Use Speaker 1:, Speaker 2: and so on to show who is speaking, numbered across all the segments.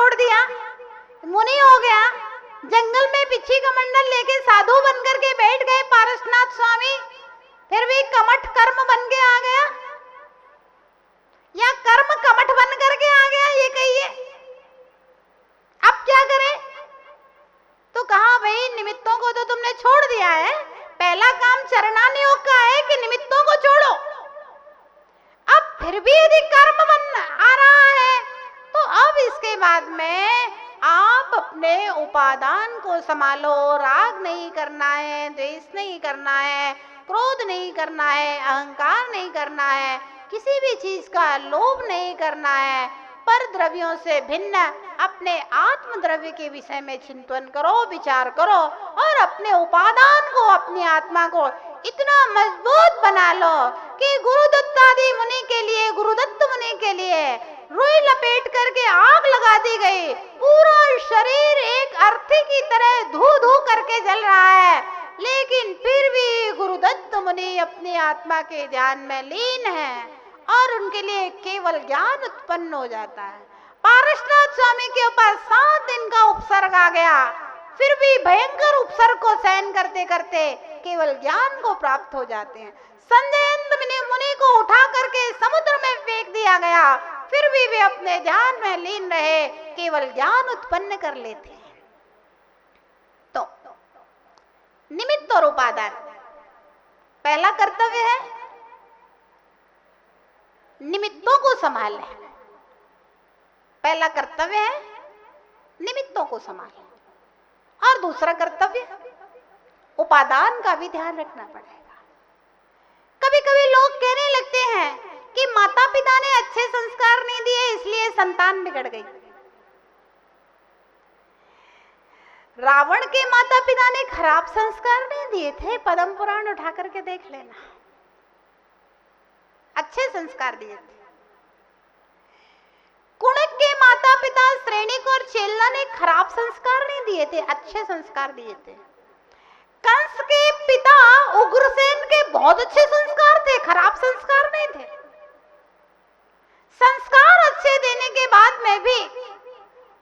Speaker 1: छोड़ दिया, मुनि हो गया, जंगल में पिछी कमंडल लेके साधु बन करके बैठ गए पारसनाथ स्वामी, फिर भी कमठ कर्म बन के आ गया या कर्म कमठ बन करके आ गया, ये कहिए। अब क्या करें? तो कहा भाई निमित्तों को तो तुमने छोड़ दिया है, पहला काम चरणानियोग का है कि निमित्तों को छोड़ो। अब फिर भी यदि कर्म बन आ रहा है तो अब इसके बाद में आप अपने उपादान को संभालो, राग नहीं करना है, द्वेष नहीं करना है, क्रोध नहीं करना है, अहंकार नहीं करना है, किसी भी चीज का लोभ नहीं करना है, पर द्रव्यों से भिन्न अपने आत्म द्रव्य के विषय में चिंतन करो, विचार करो और अपने उपादान को, अपनी आत्मा को इतना मजबूत बना लो कि गुरुदत्त आदि मुनि के लिए, गुरुदत्त मुनि के लिए रुई लपेट करके आग लगा दी गई, पूरा शरीर एक अर्थी की तरह धू धू करके जल रहा है, लेकिन फिर भी गुरुदत्त मुनि अपनी आत्मा के ध्यान में लीन है और उनके लिए केवल ज्ञान उत्पन्न हो जाता है। पारसनाथ स्वामी के ऊपर 7 दिन का उपसर्ग आ गया, फिर भी भयंकर उपसर्ग को सहन करते करते केवल ज्ञान को प्राप्त हो जाते हैं। संजयंत मुनि को उठा करके समुद्र में फेंक दिया गया, फिर भी वे अपने ध्यान में लीन रहे, केवल ज्ञान उत्पन्न कर लेते हैं। तो निमित्त और उपादान पहला कर्तव्य है, निमित्तों को संभालें। पहला कर्तव्य है निमित्तों को संभालें, और दूसरा कर्तव्य उपादान का भी ध्यान रखना पड़ेगा। कभी कभी लोग कहने लगते हैं कि माता पिता ने अच्छे संस्कार नहीं दिए इसलिए संतान बिगड़ गई। रावण के माता पिता ने खराब संस्कार नहीं दिए थे, पद्म पुराण उठा करके देख लेना, अच्छे संस्कार दिए थे। कुणक के माता पिता श्रेणिक और चेल्ला ने खराब संस्कार नहीं दिए थे, अच्छे संस्कार दिए थे। कंस के पिता उग्रसेन के बहुत अच्छे संस्कार थे, खराब संस्कार नहीं थे। संस्कार अच्छे देने के बाद में भी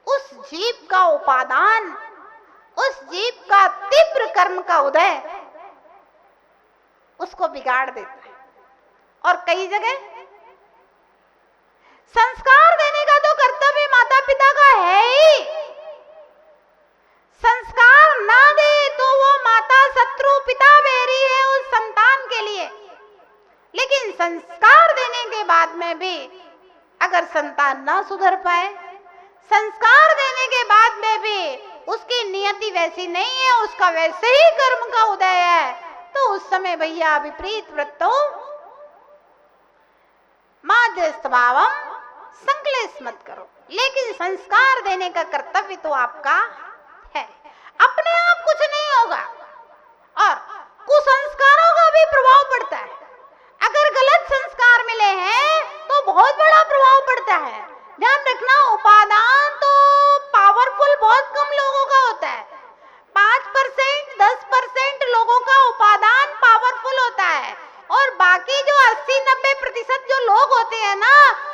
Speaker 1: उस जीव का उपादान, उस जीव का तीव्र कर्म का उदय उसको बिगाड़ देता है। और कई जगह संस्कार देने का तो कर्तव्य माता पिता का है ही, संस्कार ना दे तो वो माता शत्रु, पिता बैरी है उस संतान के लिए। लेकिन संस्कार देने के बाद में भी अगर संतान ना सुधर पाए, संस्कार देने के बाद में भी उसकी नियति वैसी नहीं है, उसका वैसे ही कर्म का उदय है, तो उस समय भैया विपरीत वृत्तो माध्यस्थभावम संक्लेश मत करो। लेकिन संस्कार देने का कर्तव्य तो आपका है, अपने आप कुछ नहीं होगा और कुसंस्कारों का भी प्रभाव पड़ता है। अगर गलत संस्कार मिले हैं तो बहुत बड़ा प्रभाव पड़ता है। ध्यान रखना, उपादान तो पावरफुल बहुत कम लोगों का होता है, 5% 10% लोगों का उपादान पावरफुल होता है, और बाकी जो 80-90% जो लोग होते हैं ना,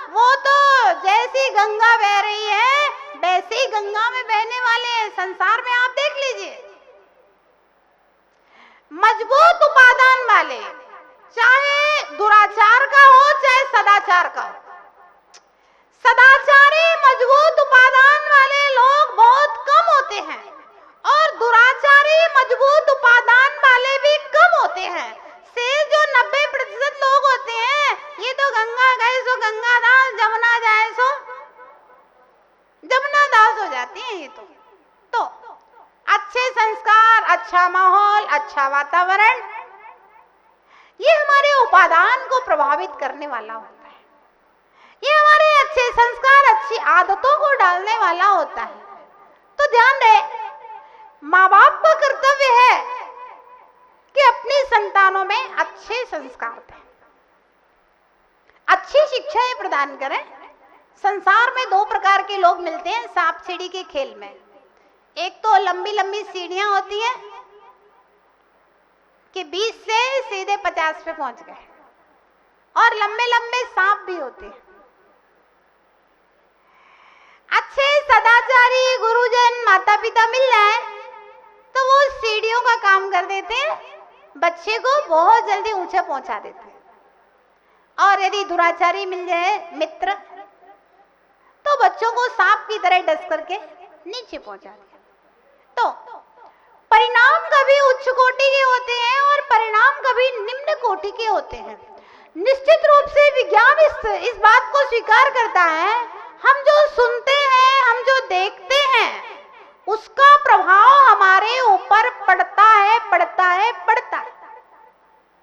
Speaker 1: वो तो जैसी गंगा बह रही है वैसे ही गंगा में बहने वाले हैं। संसार में आप देख लीजिए, मजबूत उपादान वाले, चाहे दुराचार का हो चाहे सदाचार का हो, सदाचारी मजबूत उपादान वाले लोग बहुत कम होते हैं और दुराचारी मजबूत उपादान वाले भी कम होते हैं। से जो 90% लोग होते हैं, ये तो गंगा गए सो गंगा दास, जमुना जाए सो जमुना दास हो जाती हैं ये तो अच्छे संस्कार, अच्छा माहौल, अच्छा वातावरण, ये हमारे उपादान को प्रभावित करने वाला होता है। ये हमारे अच्छे संस्कार, अच्छी आदतों को डालने वाला होता है। तो ध्यान रहे, माँ बाप का कर्तव्य है कि अपनी संतानों में अच्छे संस्कार दें, अच्छी शिक्षाएं प्रदान करें। संसार में 2 प्रकार के लोग मिलते हैं सांप सीढ़ी के खेल में। एक तो लंबी लंबी सीढ़ियां होती हैं कि 20 से सीधे 50 पे पहुंच गए, और लंबे लंबे सांप भी होते हैं। अच्छे सदा माता पिता मिल जाए तो वो सीढ़ियों का काम कर देते हैं, बच्चे को बहुत जल्दी ऊंचा पहुंचा देते हैं। और यदि दुराचारी मिल जाए मित्र तो बच्चों को सांप की तरह डस करके नीचे पहुंचा दिया। तो परिणाम कभी उच्च कोटि के होते हैं और परिणाम कभी निम्न कोटि के होते हैं। निश्चित रूप से विज्ञान इस बात को स्वीकार करता है, हम जो सुनते हैं, हम जो देखते हैं, उसका प्रभाव हमारे ऊपर पड़ता है, पड़ता है, पड़ता है।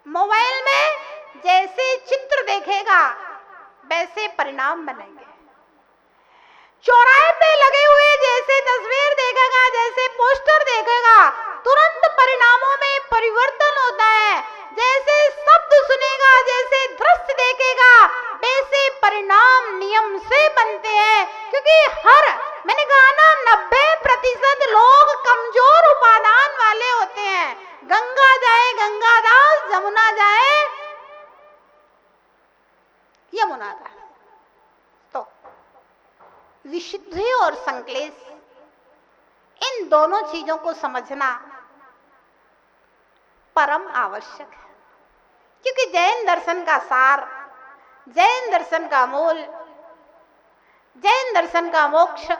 Speaker 1: मोबाइल में जैसे चित्र देखेगा वैसे परिणाम बनेंगे। चौराहे पे लगे हुए जैसे तस्वीर देखेगा, जैसे पोस्टर देखेगा, तुरंत परिणामों में परिवर्तन होता है। जैसे शब्द सुनेगा, जैसे दृश्य देखेगा, वैसे परिणाम नियम से बनते हैं। क्योंकि मैंने कहा ना, 90% लोग कमजोर उपादान वाले होते हैं। गंगा जाए गंगादास, जमुना जाए यमुनादास। तो विशुद्धि और संक्लेश, इन दोनों चीजों को समझना परम आवश्यक है। क्योंकि जैन दर्शन का सार, जैन दर्शन का मूल, जैन दर्शन का मोक्ष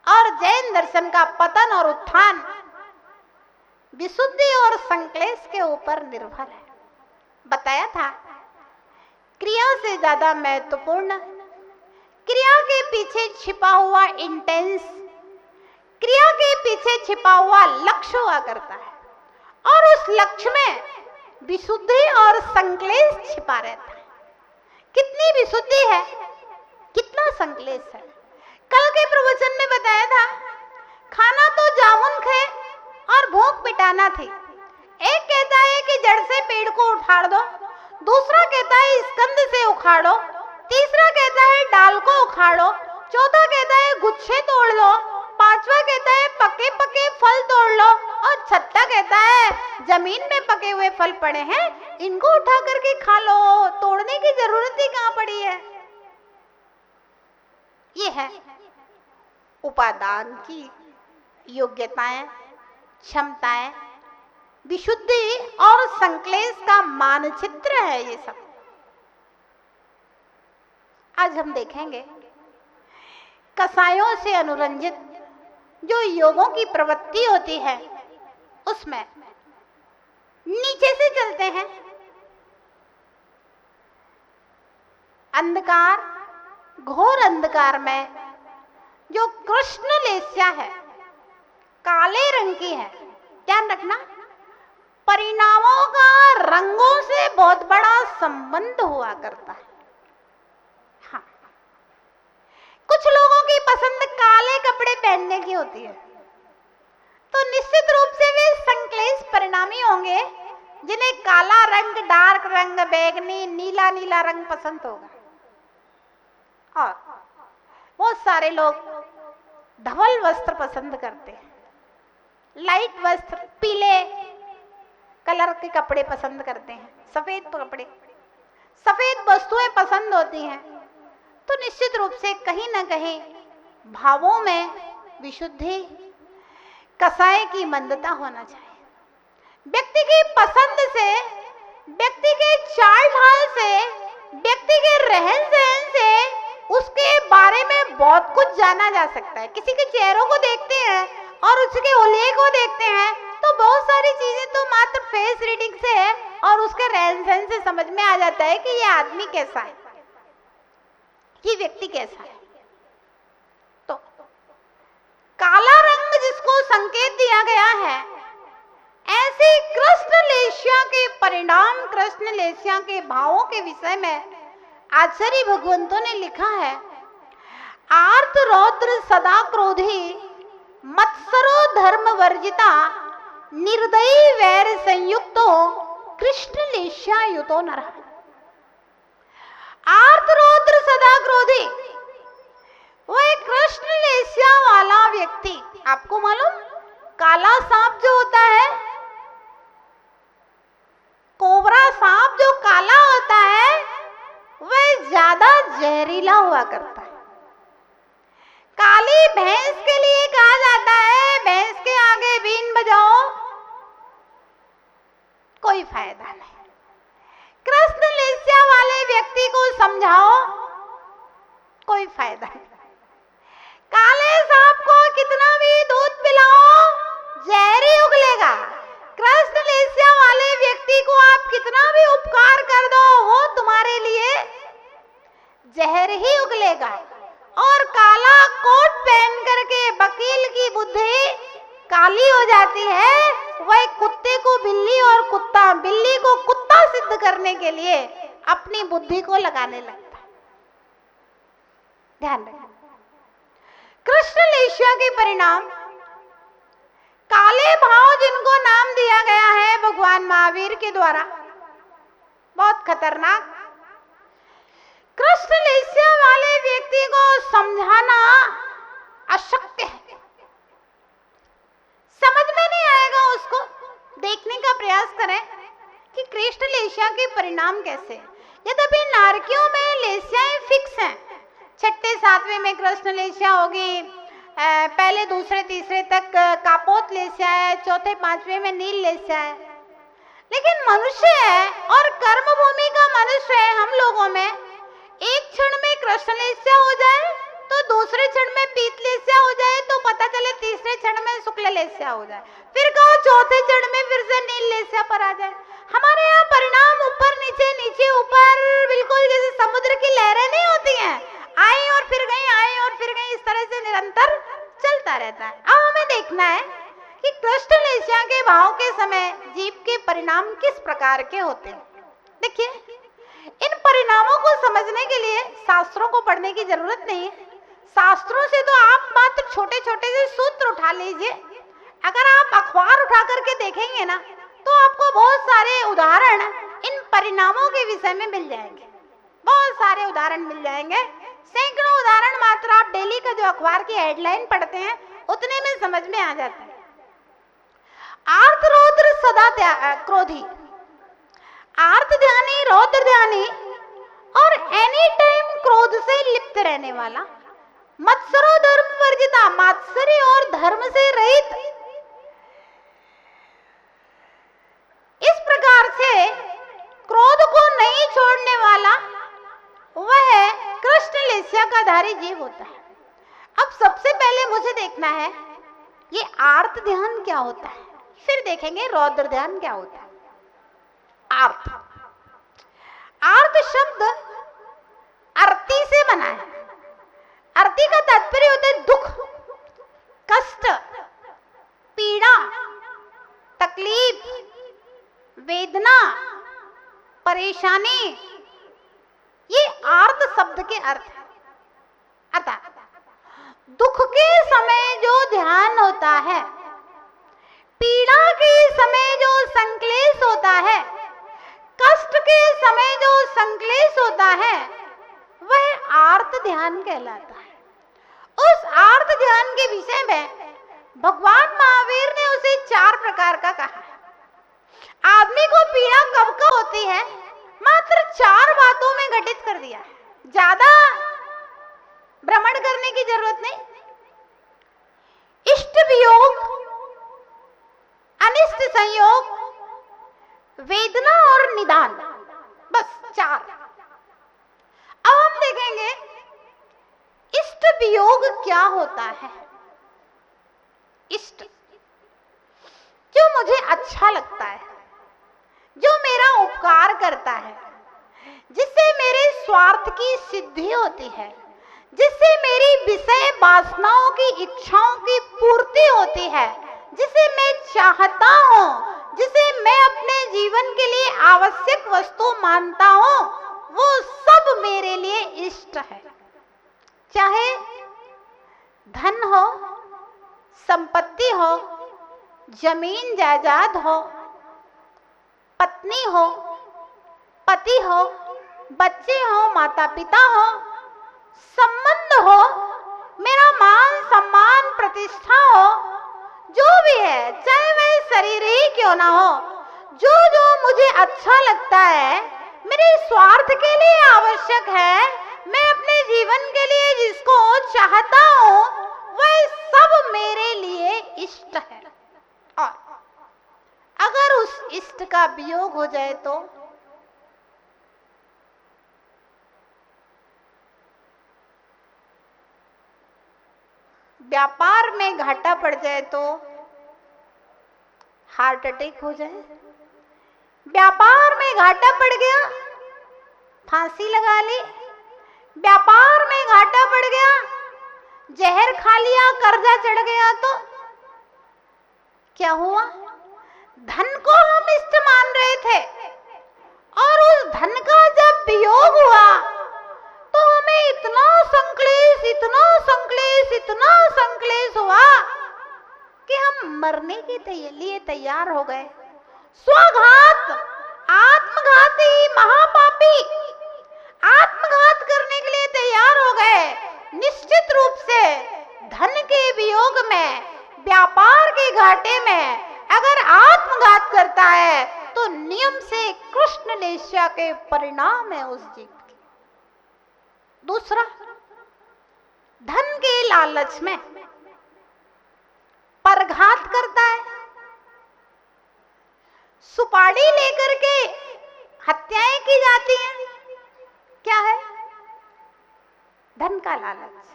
Speaker 1: और जैन दर्शन का पतन और उत्थान विशुद्धि और संक्लेश के ऊपर निर्भर है। बताया था, क्रिया से ज्यादा महत्वपूर्ण क्रिया के पीछे छिपा हुआ इंटेंस, क्रिया के पीछे छिपा हुआ लक्ष्य हुआ करता है, और उस लक्ष्य में विशुद्धि और संक्लेश छिपा रहता है। कितनी विशुद्धि है, कितना संक्लेश है। कल के प्रवचन में बताया था, खाना तो जामुन खे और भूख मिटाना थी। एक कहता है कि जड़ से पेड़ को उखाड़ दो, दूसरा कहता है स्कंद से उखाड़ो, तीसरा कहता है डाल को उखाड़ो, चौथा कहता है गुच्छे तोड़ लो, पांचवा कहता है पके पके फल तोड़ लो, और छठा कहता है जमीन में पके हुए फल पड़े हैं, इनको उठा करके खा लो, तोड़ने की जरूरत ही कहां पड़ी है। ये है उपादान की योग्यताएं, क्षमताएं, विशुद्धि और संक्लेश का मानचित्र है ये सब। आज हम देखेंगे कसायों से अनुरंजित जो योगों की प्रवृत्ति होती है, उसमें नीचे से चलते हैं। अंधकार, घोर अंधकार में जो कृष्ण लेस्या है, काले रंग की है, ध्यान रखना, परिणामों का रंगों से बहुत बड़ा संबंध हुआ करता है। हाँ, कुछ लोगों की पसंद काले कपड़े पहनने की होती है, तो निश्चित रूप से वे संक्लेश परिणामी होंगे, जिन्हें काला रंग, डार्क रंग, बैगनी, नीला नीला रंग पसंद होगा। और बहुत सारे लोग धवल वस्त्र पसंद करते हैं, लाइट वस्त्र, पीले कलर के कपड़े पसंद करते हैं, सफेद कपड़े, सफेद वस्तुएं पसंद होती हैं। तो निश्चित रूप से कहीं ना कहीं भावों में विशुद्धि, कसाय की मंदता होना चाहिए। व्यक्ति की पसंद से, व्यक्ति के चाल ढाल से, व्यक्ति के रहन सहन से उसके बारे में बहुत कुछ जाना जा सकता है। किसी के चेहरों को देखते हैं और उसके हुलिये को देखते हैं तो बहुत सारी चीजें तो मात्र फेस रीडिंग से है और उसके रहन सहन से समझ में आ जाता है कि ये आदमी कैसा है, ये व्यक्ति कैसा है। तो काला रंग जिसको संकेत दिया गया है, ऐसे कृष्ण लेस्या के परिणाम, कृष्ण लेस्या के भावों के विषय में आचार्य भगवंतों ने लिखा है, आर्त रौद्र सदा क्रोधी, मत्सरो धर्म वर्जिता, निर्दयी वैर संयुक्तो, कृष्ण लेस्या युतो नरः। आर्त रौद्र सदा क्रोधी, वो एक कृष्ण लेस्या वाला व्यक्ति। आपको मालूम, काला सांप जो होता है, कोबरा सांप जो काला होता है, वह ज्यादा जहरीला हुआ करता है। काली भैंस के लिए कहा जाता काली हो जाती है, वह कुत्ते को बिल्ली और कुत्ता बिल्ली को कुत्ता सिद्ध करने के लिए अपनी बुद्धि को लगाने लगता है। ध्यान रखें, कृष्ण लेस्या के परिणाम, काले भाव जिनको नाम दिया गया है भगवान महावीर के द्वारा, बहुत खतरनाक। कृष्ण लेस्या वाले व्यक्ति को समझाना अशक्य है, समझ में नहीं आएगा। उसको देखने का प्रयास करें कि कृष्ण लेस्या के परिणाम कैसे। यद्यपि नारकियों में लेस्याएं फिक्स हैं, छठे सातवें में कृष्ण लेस्या होगी, पहले दूसरे तीसरे तक कापोत लेस्या है, चौथे पांचवें में नील लेस्या है। लेकिन मनुष्य है और कर्म भूमि का मनुष्य है, हम लोगों में एक क्षण में कृष्ण लेस्या हो जाए तो दूसरे क्षण में पीत लेस्या हो जाए, तो पता चले तीसरे क्षण में शुक्ल लेस्या हो जाए, फिर कहो चौथे क्षण में फिर से नील लेस्या पर आ जाए। हमारे यहाँ परिणाम ऊपर नीचे नीचे ऊपर, बिल्कुल जैसे समुद्र की लहरें नहीं होती हैं, आई और फिर गई, आई और फिर गई, इस तरह से निरंतर चलता रहता है। अब हमें देखना है कि कृष्ण लेस्या के भाव के समय जीव के परिणाम किस प्रकार के होते हैं। देखिए, इन परिणामों को समझने के लिए शास्त्रों को पढ़ने की जरूरत नहीं है। शास्त्रों से तो आप मात्र छोटे छोटे से सूत्र उठा लीजिए। अगर आप अखबार उठा करके देखेंगे ना, तो आपको बहुत सारे उदाहरण इन परिणामों के विषय में मिल जाएंगे, बहुत सारे उदाहरण मिल जाएंगे। सैकड़ों उदाहरण मात्र आप डेली का जो अखबार की हेडलाइन पढ़ते हैं उतने में समझ में आ जाता है। आर्त रौद्र सदा क्रोधी, आर्त ध्यानी, रौद्र ध्यानी और एनी टाइम क्रोध से लिप्त रहने वाला, मत्सरो धर्म वर्जिता, मात्सर्य और धर्म से रहित, इस प्रकार से क्रोध को नहीं छोड़ने वाला वह कृष्ण लेस्या का धारी जीव होता है। अब सबसे पहले मुझे देखना है ये आर्त ध्यान क्या होता है, फिर देखेंगे रौद्र ध्यान क्या होता है। आर्त, आर्त शब्द अर्ति से बना है। अर्ति का तात्पर्य होता है दुख, कष्ट, पीड़ा, तकलीफ, वेदना, परेशानी, ये आर्त शब्द के अर्थ है। अर्थात दुख के समय जो ध्यान होता है, पीड़ा के समय जो संक्लेश होता है, कष्ट के समय जो संक्लेश होता है, वह आर्त ध्यान कहलाता है। उस आर्त ध्यान के विषय में भगवान महावीर ने उसे 4 प्रकार का कहा है। आदमी को पीड़ा कब कब होती है, मात्र 4 बातों में घटित कर दिया है, ज्यादा भ्रमण करने की जरूरत नहीं। इष्ट वियोग, अनिष्ट संयोग, वेदना और निदान, बस 4। अब हम देखेंगे इष्ट वियोग क्या होता है। इष्ट, जो मुझे अच्छा लगता है, जो मेरा उपकार करता है, जिससे मेरे स्वार्थ की सिद्धि होती है, जिससे मेरी विषय वासनाओं की इच्छाओं की पूर्ति होती है, जिसे मैं चाहता हूँ, जिसे मैं अपने जीवन के लिए आवश्यक वस्तु मानता हूँ, वो सब मेरे लिए इष्ट है। चाहे धन हो, संपत्ति हो, जमीन जायदाद हो, पत्नी हो, पति हो, बच्चे हो, माता पिता हो, संबंध हो, मेरा मान सम्मान प्रतिष्ठा हो, जो भी है, चाहे वह शरीर ही क्यों ना हो, जो जो मुझे अच्छा लगता है, मेरे स्वार्थ के लिए आवश्यक है, मैं अपने जीवन के लिए जिसको चाहता हूँ, वह सब मेरे लिए इष्ट है। और अगर उस इष्ट का वियोग हो जाए तो व्यापार में घाटा पड़ जाए तो हार्ट अटैक हो जाए, व्यापार में घाटा पड़ गया फांसी लगा ली, व्यापार में घाटा पड़ गया जहर खा लिया कर्जा चढ़ गया तो क्या हुआ? धन को हम इष्ट मान रहे थे और उस धन का जब वियोग हुआ तो हमें इतना संक्लेश, इतना संक्लेश, इतना संक्लेश हुआ कि हम मरने के लिए तैयार हो गए। स्वघात, आत्मघाती, महापापी आत्मघात करने के लिए तैयार हो गए। निश्चित रूप से धन के वियोग में, व्यापार के घाटे में अगर आत्मघात करता है तो नियम से कृष्ण लेस्या के परिणाम है उस जीव के। दूसरा, धन के लालच में परघात करता है। सुपारी लेकर के हत्याएं की जाती हैं। क्या है? धन का लालच।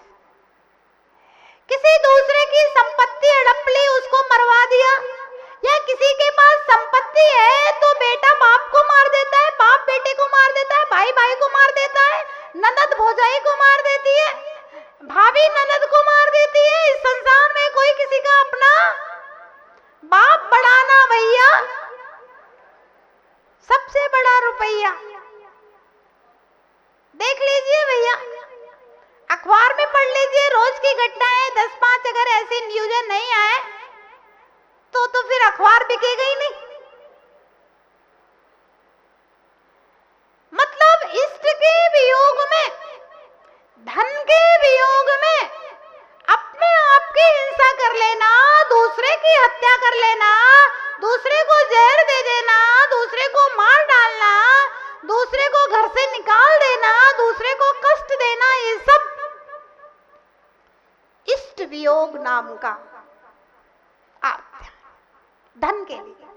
Speaker 1: किसी दूसरे की संपत्ति हड़प ली, उसको मरवा दिया, या किसी के पास संपत्ति है तो बेटा बाप को मार देता है, बाप बेटे को मार देता है, भाई भाई को मार देता है, ननद भौजाई को मार देती है, भाभी ननद को मार देती है। इस संसार में कोई किसी का अपना बाप बड़ा ना भैया, सबसे बड़ा रुपया। देख लीजिए भैया, अखबार में पढ़ लीजिए, रोज की घटनाएं 10-5 अगर ऐसी न्यूज नहीं आए तो फिर अखबार बिकेगा ही नहीं। मतलब इष्ट के वियोग में, धन के वियोग में अपने आप की हिंसा कर लेना, दूसरे की हत्या कर लेना, दूसरे को जहर दे देना, दूसरे को मार डालना, दूसरे को घर से निकाल देना, दूसरे को कष्ट देना, ये सब इष्ट वियोग नाम का अर्थ है धन के लिए।